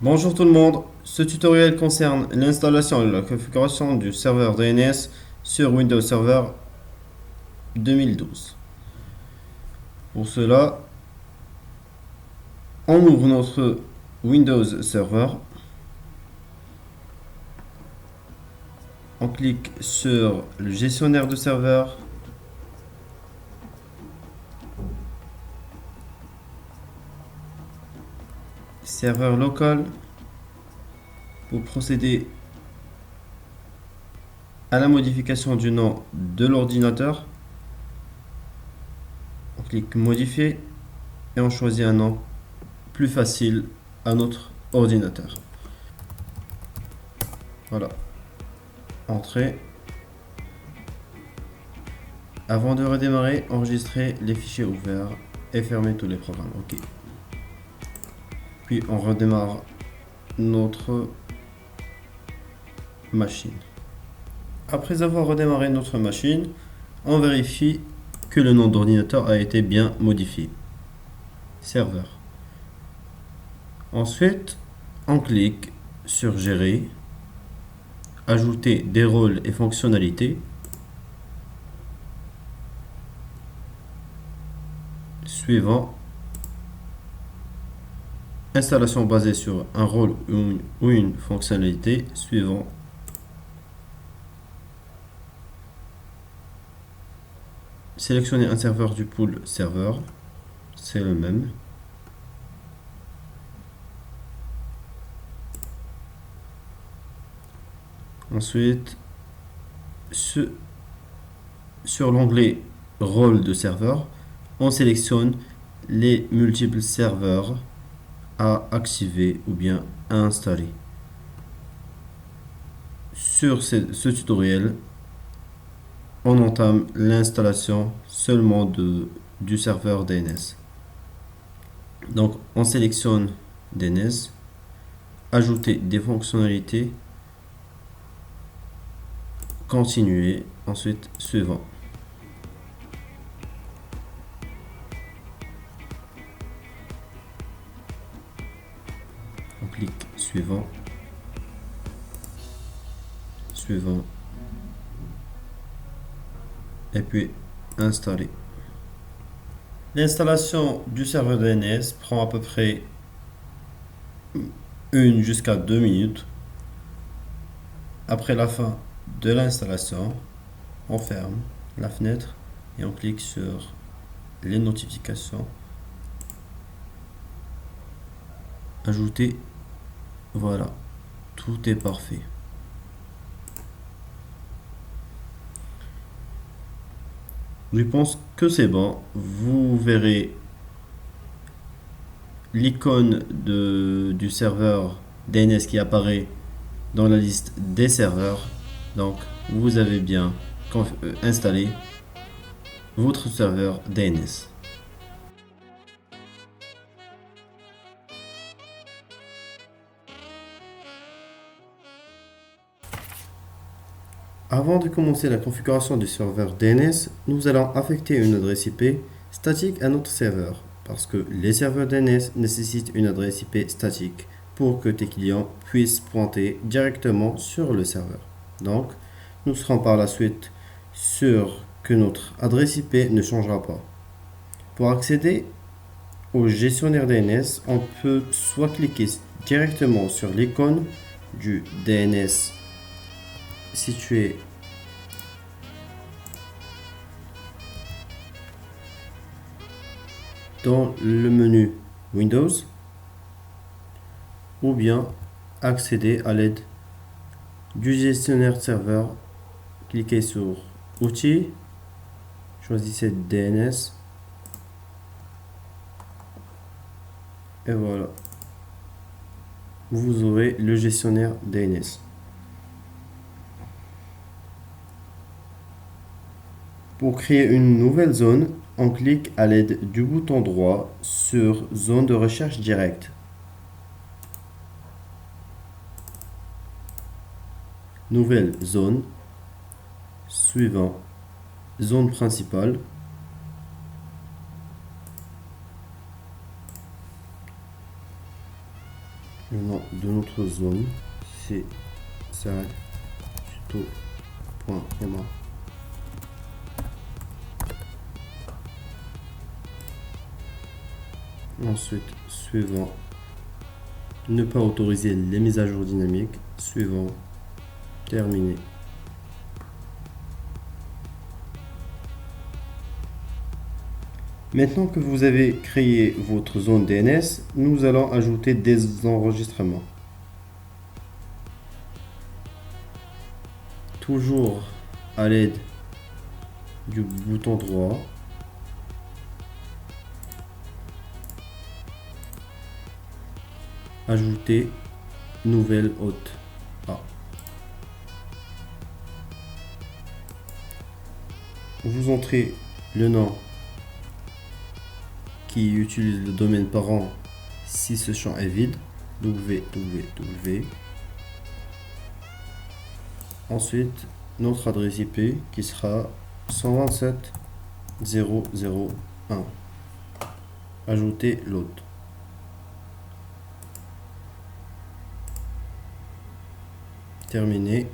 Bonjour tout le monde, ce tutoriel concerne l'installation et la configuration du serveur DNS sur Windows Server 2012. Pour cela, on ouvre notre Windows Server, on clique sur le gestionnaire de serveur, serveur local, pour procéder à la modification du nom de l'ordinateur. On clique modifier et on choisit un nom plus facile à notre ordinateur. Voilà, entrée. Avant de redémarrer, enregistrer les fichiers ouverts et fermer tous les programmes. OK. Puis on redémarre notre machine. Après avoir redémarré notre machine, on vérifie que le nom d'ordinateur a été bien modifié. Serveur. Ensuite, on clique sur Gérer, Ajouter des rôles et fonctionnalités. Suivant. Installation basée sur un rôle ou une fonctionnalité. Suivant. Sélectionner un serveur du pool serveur. C'est le même. Ensuite, sur l'onglet rôle de serveur, on sélectionne les multiples serveurs à activer ou bien à installer. Sur ce tutoriel, on entame l'installation seulement du serveur DNS. Donc, on sélectionne DNS, ajouter des fonctionnalités, continuer, ensuite suivant. On clique suivant, suivant, et puis installer. L'installation du serveur DNS prend à peu près 1 jusqu'à 2 minutes. Après la fin de l'installation, on ferme la fenêtre et on clique sur les notifications. Ajouter. Voilà, tout est parfait. Je pense que c'est bon. Vous verrez l'icône du serveur DNS qui apparaît dans la liste des serveurs. Donc, vous avez bien installé votre serveur DNS. Avant de commencer la configuration du serveur DNS, nous allons affecter une adresse IP statique à notre serveur, parce que les serveurs DNS nécessitent une adresse IP statique pour que tes clients puissent pointer directement sur le serveur. Donc, nous serons par la suite sûrs que notre adresse IP ne changera pas. Pour accéder au gestionnaire DNS, on peut soit cliquer directement sur l'icône du DNS situé dans le menu Windows, ou bien accéder à l'aide du gestionnaire serveur. Cliquez sur Outils, choisissez DNS et voilà, vous aurez le gestionnaire DNS. Pour créer une nouvelle zone, on clique à l'aide du bouton droit sur Zone de recherche directe. Nouvelle zone. Suivant. Zone principale. le nom de notre zone, c'est SAD tuto.ma. Ensuite, suivant, ne pas autoriser les mises à jour dynamiques. Suivant, terminé. Maintenant que vous avez créé votre zone DNS, nous allons ajouter des enregistrements. Toujours à l'aide du bouton droit, ajouter nouvelle hôte A. Vous entrez le nom qui utilise le domaine parent si ce champ est vide, www. Ensuite, notre adresse IP qui sera 127.0.0.1. Ajouter l'hôte. Terminé.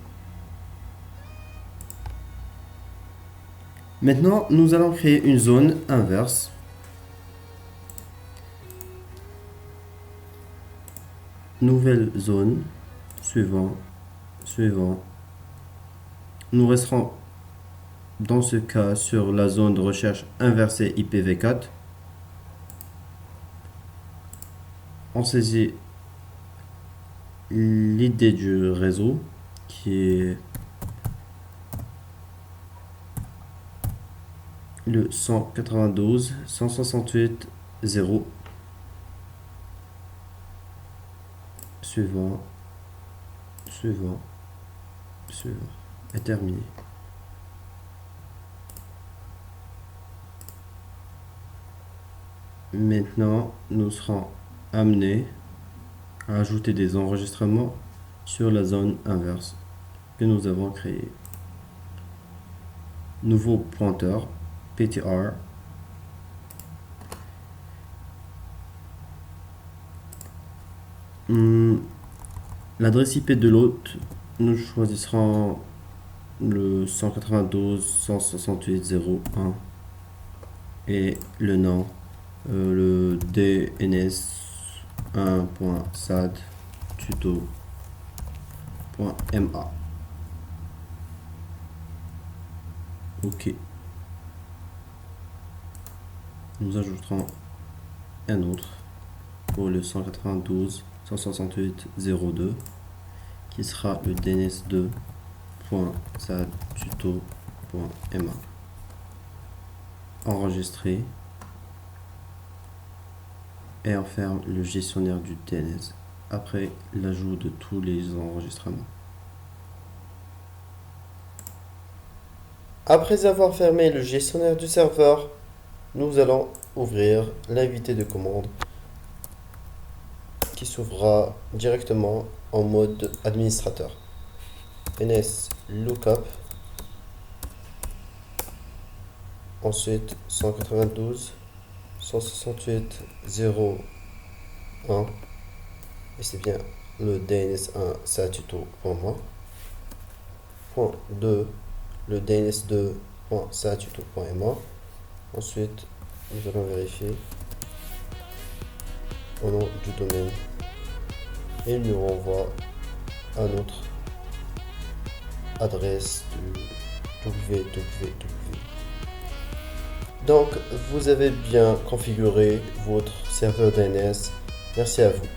Maintenant, nous allons créer une zone inverse. Nouvelle zone, suivant. Nous resterons dans ce cas sur la zone de recherche inversée IPv4. On saisit l'idée du réseau qui est le 192.168.0. Suivant et terminé. Maintenant, nous serons amenés à ajouter des enregistrements sur la zone inverse que nous avons créée. Nouveau pointeur PTR. L'adresse IP de l'hôte, nous choisirons le 192.168.0.1 et le nom, le dns1.sad tuto.ma. OK. Nous ajouterons un autre pour le 192.168.0.2 qui sera le dns2.sadtuto.ma. Enregistrer et on ferme le gestionnaire du DNS après l'ajout de tous les enregistrements. Après avoir fermé le gestionnaire du serveur, nous allons ouvrir l'invité de commande qui s'ouvrira directement en mode administrateur. ns lookup, ensuite 192.168.0.1 et c'est bien le dns1 satuto.ma. Point 2, le dns2.satuto.ma. Ensuite, nous allons vérifier au nom du domaine et il nous renvoie à notre adresse du www. Donc, vous avez bien configuré votre serveur DNS. Merci à vous.